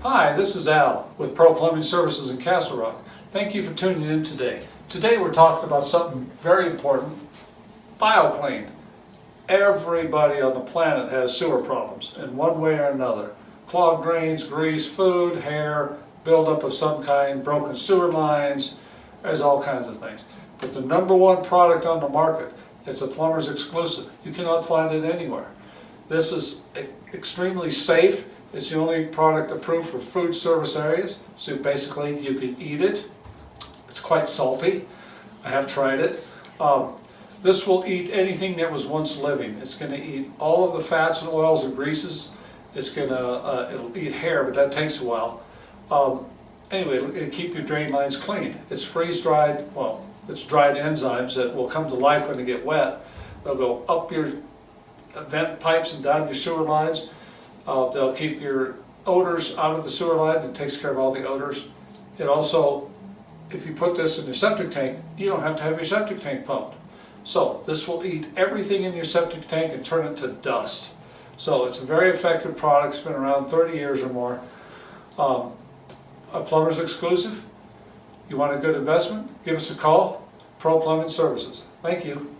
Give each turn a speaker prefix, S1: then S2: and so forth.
S1: Hi, this is Al with Pro Plumbing Services in Castle Rock. Thank you for tuning in today. Today we're talking about something very important, BioClean. Everybody on the planet has sewer problems in one way or another. Clogged drains, grease, food, hair, buildup of some kind, broken sewer lines, there's all kinds of things. But the number one product on the market, it's a plumber's exclusive. You cannot find it anywhere. This is extremely safe. It's the only product approved for food service areas, so basically you can eat it. It's quite salty. I have tried it. This will eat anything that was once living. It's going to eat all of the fats and oils and greases. It's going to it'll eat hair, but that takes a while. Anyway, it'll keep your drain lines clean. It's freeze-dried. Well, it's dried enzymes that will come to life when they get wet. They'll go up your vent pipes and down your sewer lines. They'll keep your odors out of the sewer line. It takes care of all the odors. It also, if you put this in your septic tank, you don't have to have your septic tank pumped. So this will eat everything in your septic tank and turn it to dust. So it's a very effective product. It's been around 30 years or more. A plumber's exclusive. You want a good investment? Give us a call. Pro Plumbing Services. Thank you.